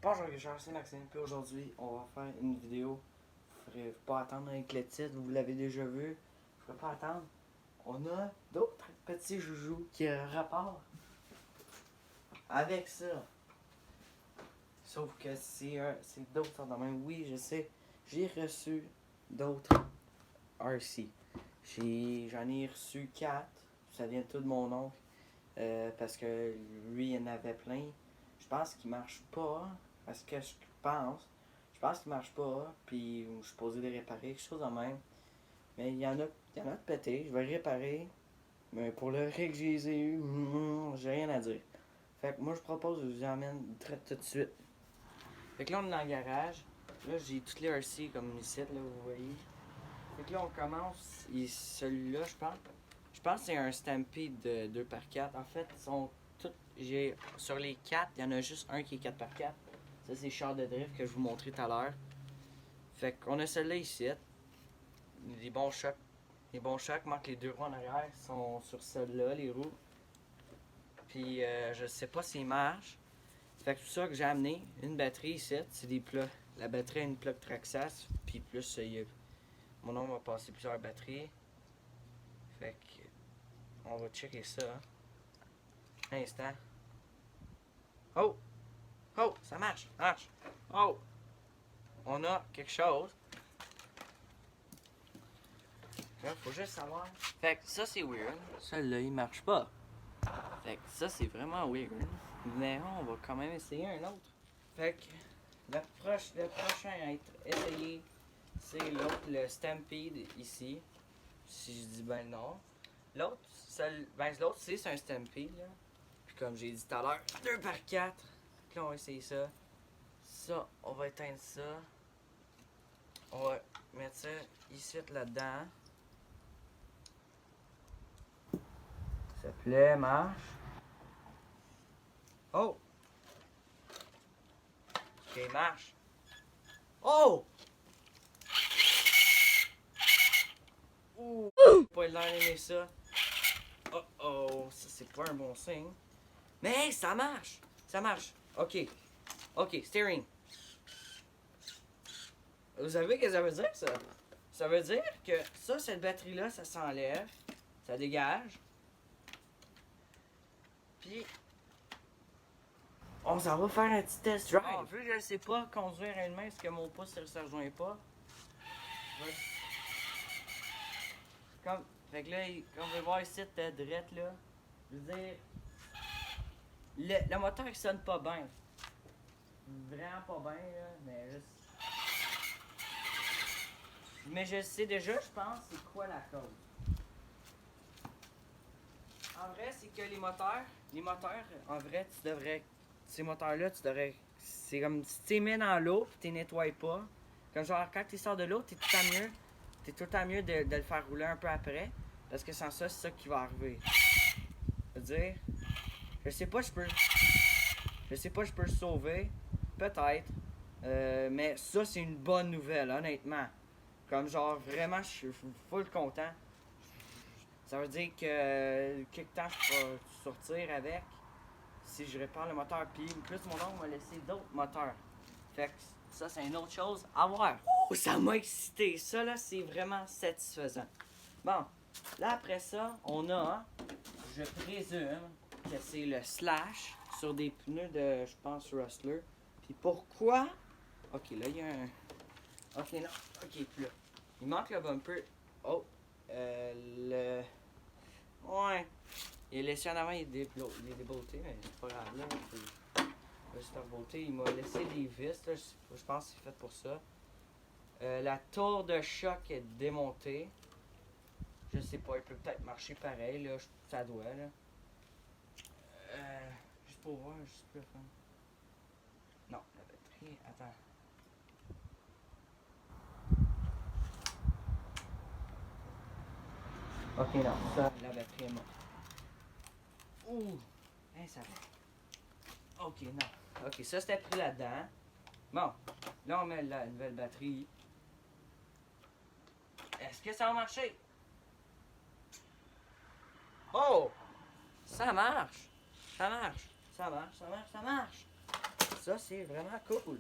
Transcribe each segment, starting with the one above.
Bonjour les gens, c'est Maxime, puis aujourd'hui on va faire une vidéo. Vous ne ferez pas attendre avec le titre, vous l'avez déjà vu. Je ne ferai pas attendre. On a d'autres petits joujoux qui rapportent avec ça. Sauf que c'est d'autres sortes de même. Oui, je sais, j'ai reçu d'autres RC. J'en ai reçu 4. Ça vient tout de mon oncle. Parce que lui, il en avait plein. Je pense qu'il marche pas. Parce que je pense qu'il marche pas. Puis je suis posé les réparer, quelque chose de même. Mais il y en a de pété. Je vais le réparer. Mais pour le ré que j'ai eu, j'ai rien à dire. Fait que moi, je propose que je vous emmène tout de suite. Fait que là, on est dans le garage. Là, j'ai toutes les RC comme ici, là, vous voyez. Fait que là, on commence. Celui-là, je pense que c'est un Stampede de 2x4. En fait, ils sont tous. Sur les 4, il y en a juste un qui est 4x4. Ça, c'est char de drift que je vous montrais tout à l'heure. Fait qu'on a celui-là ici. Les bons chocs. Les bons chocs, manque les deux roues en arrière, sont sur celle-là, les roues. Puis je sais pas s'ils marchent. Fait que tout ça que j'ai amené, une batterie ici, c'est des plugs. La batterie a une plug Traxxas, puis plus mon oncle va passer plusieurs batteries. Fait que on va checker ça. Un instant. Oh! Oh! Ça marche! Marche! Oh! On a quelque chose. Là, faut juste savoir. Fait que ça, c'est weird. Celui-là, il marche pas. Fait que ça, c'est vraiment weird. Mais on va quand même essayer un autre. Fait que le prochain à être essayé, c'est l'autre, le Stampede ici. Si je dis ben non. L'autre, c'est un Stampede, là. Puis comme j'ai dit tout à l'heure, 2x4. Puis là, on va essayer ça. Ça, on va éteindre ça. On va mettre ça ici, là-dedans. Ça plaît, marche. Oh! Ok, marche. Oh! Ouh! Pas l'air d'aimer ça. Oh oh, ça c'est pas un bon signe. Mais ça marche! Ça marche. Ok. Ok, steering. Vous savez ce que ça veut dire, ça? Ça veut dire que ça, cette batterie-là, ça s'enlève. Ça dégage. Puis, on s'en va faire un petit test drive. Oh, vu que je ne sais pas conduire à une main, parce que mon pouce ne se rejoint pas. Fait que là, comme vous pouvez voir ici, t'es drette là. Je veux dire, le moteur il sonne pas bien. Vraiment pas bien là, mais je sais déjà, je pense, c'est quoi la cause. En vrai, c'est que les moteurs, en vrai, ces moteurs-là, c'est comme si tu les mets dans l'eau et tu les nettoies pas. Comme genre, quand tu sors de l'eau, t'es tout le temps mieux de le faire rouler un peu après. Parce que sans ça, c'est ça qui va arriver. Je veux dire, je sais pas, je peux le sauver. Peut-être. Mais ça, c'est une bonne nouvelle, honnêtement. Comme genre, vraiment, je suis full content. Ça veut dire que quelque temps je peux sortir avec si je répare le moteur. Puis plus mon oncle m'a laissé d'autres moteurs. Fait que ça, c'est une autre chose à voir. Oh, ça m'a excité. Ça, là, c'est vraiment satisfaisant. Bon, là, après ça, on a, je présume, que c'est le slash sur des pneus de, je pense, Rustler. Puis pourquoi? Ok, là, il y a un... Ok, non. Ok, plus là. Il manque le bumper. Oh, le... Ouais. Il est laissé en avant, il est débolté, mais c'est pas grave, là. C'est rebolté. Il m'a laissé des vis, là. Je pense que c'est fait pour ça. La tour de choc est démontée. Je sais pas, il peut peut-être marcher pareil, là. Ça doit, là. Juste pour voir, juste plus fun. Non, la batterie, attends. Ok, non, ça, la batterie est morte. Ouh! Hein, ça va. Ok, non. Ok, ça c'était pris là-dedans. Bon, là on met la nouvelle batterie. Est-ce que ça va marcher? Oh! Ça marche! Ça marche! Ça marche, ça marche, ça marche! ça, c'est vraiment cool.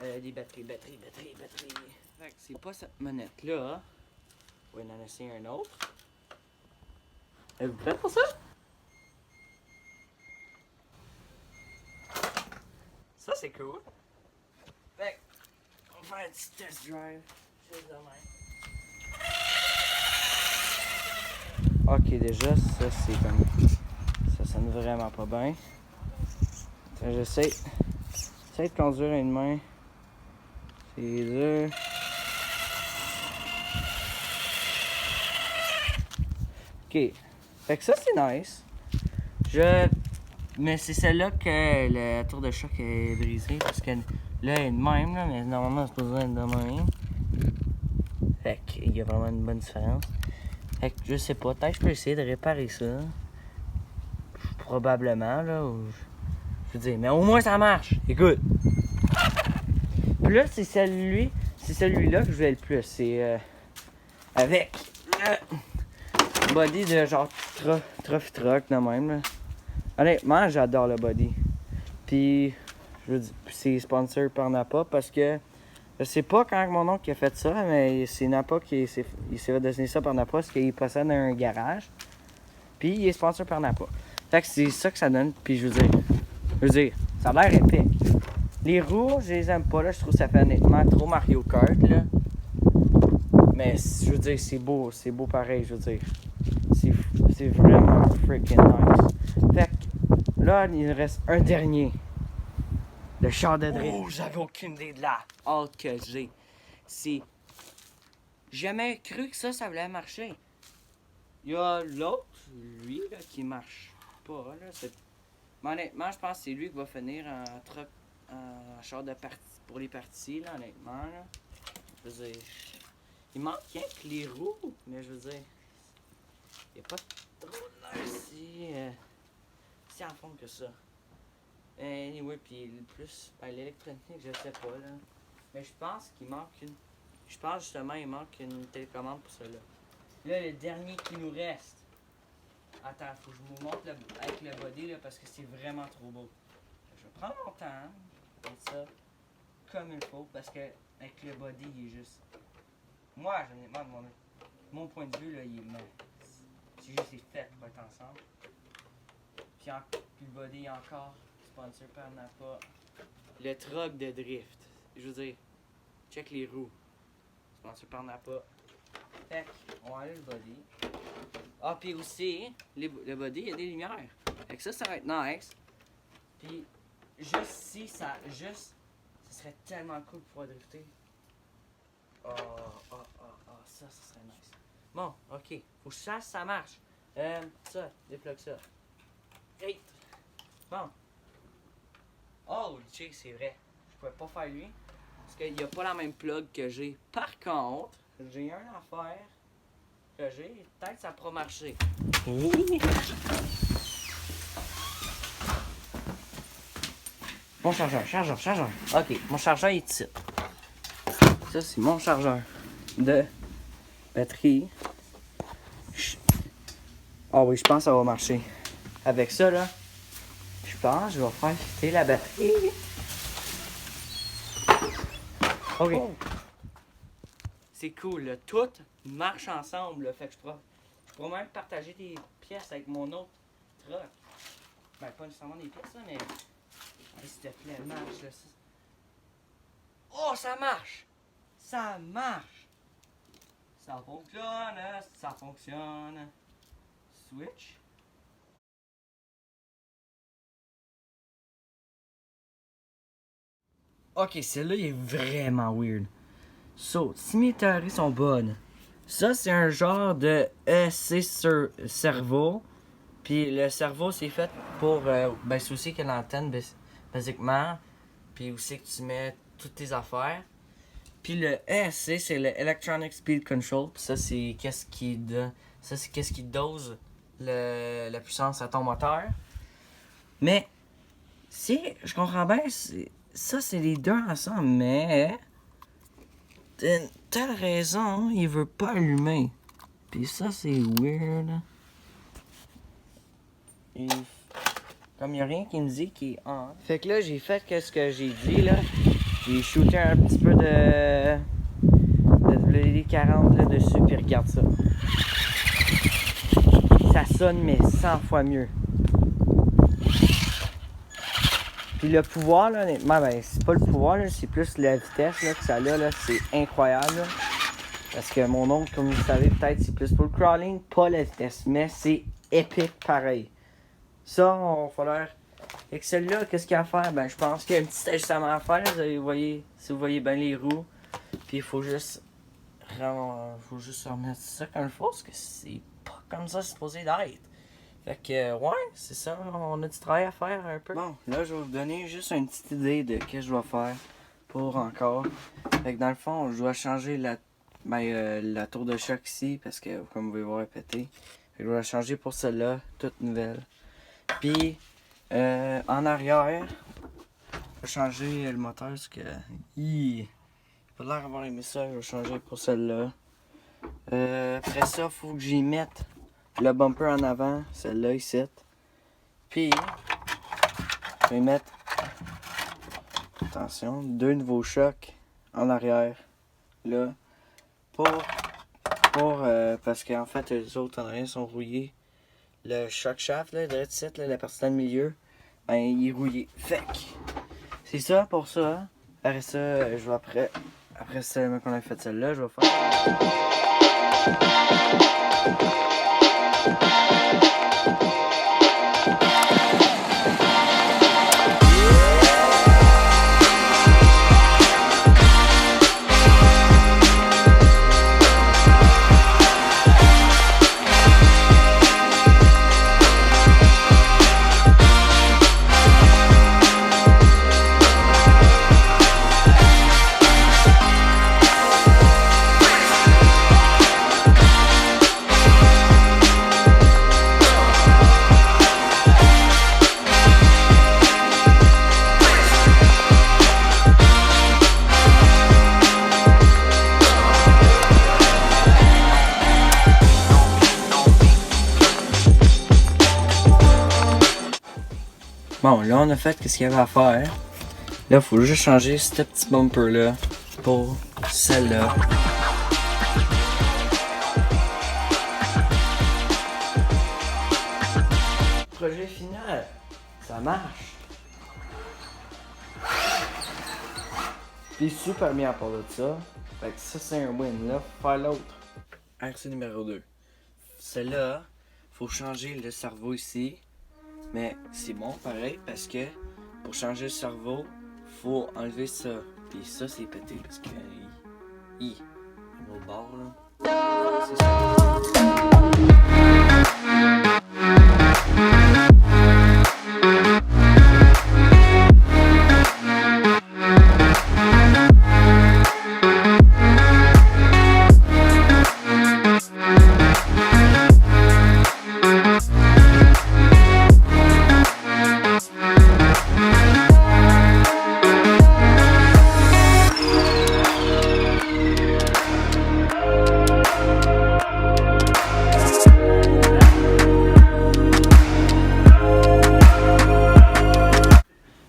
Des batteries. Fait que c'est pas cette manette-là. On va en essayer un autre. Êtes-vous prêts pour ça? Ça, c'est cool. Fait que, on va faire un petit test drive. Juste de même. Ok, déjà, ça, c'est comme... Ça sonne vraiment pas bien. J'essaie de conduire une main. C'est dur. Ok. Fait que ça, c'est nice. Mais c'est celle-là que la tour de choc est brisée. Parce que là, elle est de même, là, mais normalement, c'est pas besoin de même. Fait qu'il y a vraiment une bonne différence. Fait que je sais pas, peut-être que je peux essayer de réparer ça. Probablement, là. Je veux dire, mais au moins ça marche. Écoute. Puis là, c'est celui-là que je voulais le plus. C'est avec le body de genre trophy truck de même. Là. Honnêtement, j'adore le body. Puis, je veux dire, c'est sponsor par Napa parce que je sais pas quand mon oncle a fait ça, mais c'est Napa il s'est fait dessiner ça par Napa parce qu'il possède un garage. Puis, il est sponsor par Napa. Fait que c'est ça que ça donne. Puis, je veux dire, ça a l'air épique. Les roues, je les aime pas, là. Je trouve que ça fait honnêtement trop Mario Kart, là. Mais, je veux dire, c'est beau pareil, je veux dire. C'est vraiment freaking nice. Fait que, là, il reste un dernier. Le char de drift. Oh, j'avais aucune idée de la hâte que j'ai. C'est... Jamais cru que ça voulait marcher. Il y a l'autre, lui, là, qui marche pas, là. Mais honnêtement, je pense que c'est lui qui va finir en truck, en char de partie pour les parties, là, honnêtement, là. Je veux dire, il manque rien que les roues, mais je veux dire, il n'y a pas trop de l'air si en fond que ça. Anyway, puis le plus, l'électronique, je sais pas, là. Mais je pense qu'il manque une... Je pense justement qu'il manque une télécommande pour cela. Là, le dernier qui nous reste. Attends, faut que je vous montre avec le body là, parce que c'est vraiment trop beau. Je vais prendre mon temps, comme ça, comme il faut, parce que avec le body, il est juste. Moi, honnêtement, mon point de vue, là, il est mince. C'est juste c'est fait pour être ensemble. Puis le body est encore sponsor par Napa. Le truck de drift. Je veux dire, check les roues. Sponsor par Napa. Fait on va aller le body. Ah, puis aussi, le body, il y a des lumières. Fait que ça va être nice. Puis, ça serait tellement cool de pouvoir drifter. Ça serait nice. Bon, ok. Faut que je sache si ça marche. Ça, déplogue ça. Hey! Bon. Oh, check, c'est vrai. Je pouvais pas faire lui. Parce qu'il n'y a pas la même plug que j'ai. Par contre, j'ai un affaire que j'ai. Peut-être que ça pourra marcher. Mon chargeur. Ok, mon chargeur est ici. Ça, c'est mon chargeur de batterie. Ah oui, je pense que ça va marcher. Avec ça, là, je pense que je vais faire fitter la batterie. Ok. Oh. C'est cool, là. Tout marche ensemble, là. Fait que je pourrais même partager des pièces avec mon autre truck. Ben, pas nécessairement des pièces, là, mais... S'il te plaît, marche, là. Oh, ça marche! Ça marche! Ça fonctionne. Switch. Ok, celle-là, il est vraiment weird. So, si mes théories sont bonnes, ça, c'est un genre de ESC cerveau. Puis le cerveau, c'est fait pour... c'est aussi que l'antenne, basiquement. Puis aussi que tu mets toutes tes affaires. Puis le ESC, c'est le Electronic Speed Control. Puis ça, c'est qu'est-ce qui dose la puissance à ton moteur. Mais, si je comprends bien, ça, c'est les deux ensemble. Mais, d'une telle raison, il veut pas allumer. Puis ça, c'est weird. Comme il n'y a rien qui me dit qu'il est on. Fait que là, j'ai fait ce que j'ai dit là. J'ai shooté un petit peu de WD-40 là dessus, puis regarde ça. Ça sonne mais 100 fois mieux. Puis le pouvoir là, honnêtement, ben c'est pas le pouvoir là, c'est plus la vitesse là, que ça a là, c'est incroyable là. Parce que mon oncle, comme vous savez peut-être, c'est plus pour le crawling, pas la vitesse, mais c'est épique pareil. Ça, on va falloir. Avec celle-là, qu'est-ce qu'il y a à faire? Ben je pense qu'il y a un petit ajustement à faire, vous voyez, si vous voyez bien les roues. Puis il faut juste remettre ça comme il faut, parce que c'est pas comme ça c'est supposé d'être. Fait que, ouais, c'est ça, on a du travail à faire un peu. Bon, là, je vais vous donner juste une petite idée de ce que je dois faire pour encore. Fait que dans le fond, je dois changer la tour de choc ici, parce que, comme vous pouvez voir, elle est pétée. Fait que je dois la changer pour celle-là, toute nouvelle. Puis, en arrière, je vais changer le moteur, parce que, il pas l'air d'avoir aimé ça, je vais changer pour celle-là. Après ça, faut que j'y mette le bumper en avant, celle-là ici. Puis, je vais mettre, attention, 2 nouveaux chocs en arrière, là, parce qu'en fait, les autres en arrière sont rouillés. Le choc shaft, là, de ici, là, la partie dans le milieu, ben, il est rouillé. Fait que, c'est ça pour ça. Après ça, je vais après ça, qu'on a fait celle-là, je vais faire. Bon, là, on a fait ce qu'il y avait à faire. Là, il faut juste changer ce petit bumper-là pour celle-là. Projet final, ça marche. Puis super bien à part de ça. Fait que ça, c'est un win. Là, faut faire l'autre. RC numéro 2. Celle-là, faut changer le cerveau ici. Mais c'est bon pareil parce que pour changer le cerveau, faut enlever ça. Puis ça c'est pété parce que il au bord là. C'est ça.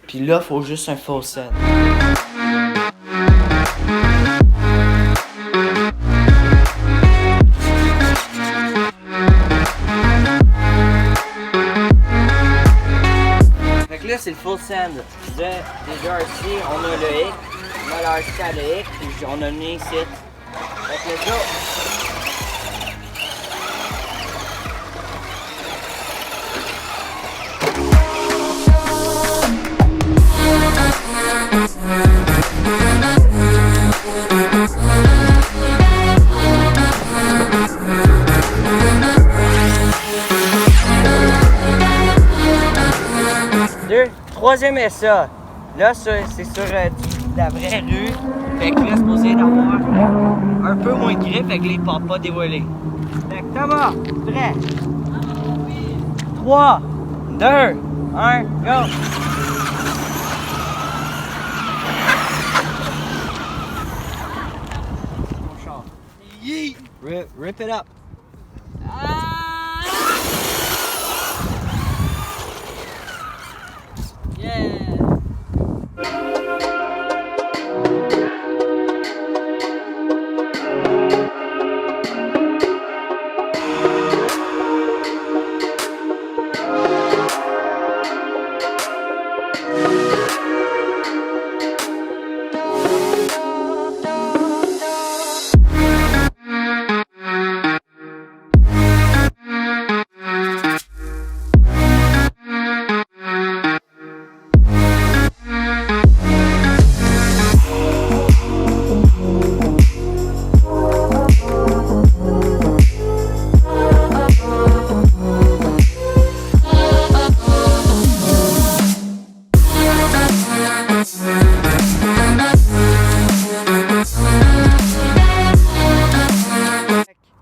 Puis là, faut juste un full set. Fait que là, c'est le full send des RC. On a le hic, on a le RC à le hic, puis on a le mien ici. Fait que let's go! Troisième essai. Là, c'est sur la vraie rue. Fait que là, c'est supposé d'avoir un peu moins de grip, fait que les portes pas dévoilées. Fait que Thomas, prêt? 3, 2, 1, go! Yeet! Rip it up.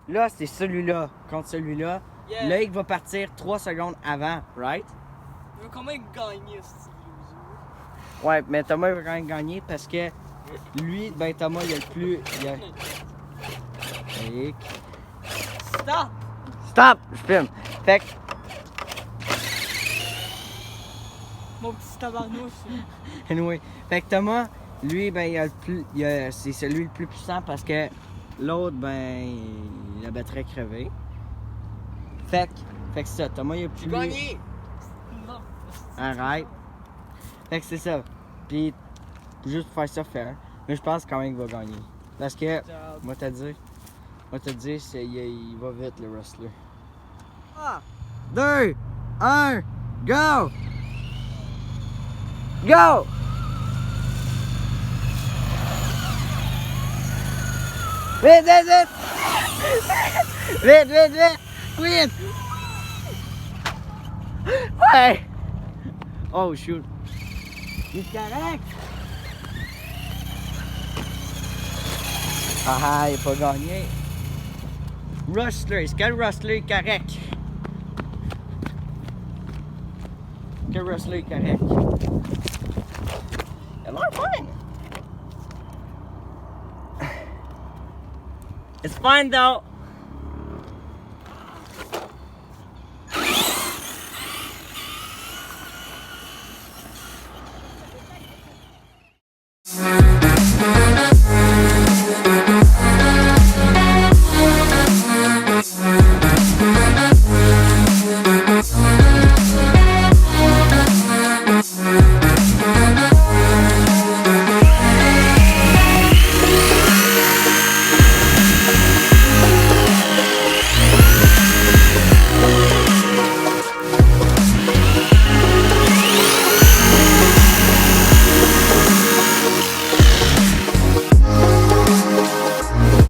Là, c'est celui-là contre celui-là. Yeah. Là, il va partir 3 secondes avant, right? Il veut quand même gagner, ce loser. Ouais, mais Thomas il va quand même gagner parce que lui, ben Thomas, il a le plus. Il a... Clic. Stop! Stop! Je filme. Fait que, Mon petit tabarnouche. anyway. Fait que Thomas, lui, ben, il a le plus. C'est celui le plus puissant parce que l'autre, ben, la batterie est crevée. Fait que c'est ça. Thomas, il a plus. Gagné! Non. Arrête. Fait que c'est ça. Puis, juste pour faire ça faire. Mais je pense quand même qu'il va gagner. Parce que, moi te dire, c'est, il va vite le wrestler. 3, 2, 1, go! Go! Vite, vite, vite! Vite, vite, vite! Vite! Ouais! Oh shoot! Il est correct! Ah, il n'a pas gagné. Rustler, est-ce que le Rustler est correct? Est-ce que le Rustler est correct? Il a l'air fine! It's fine though!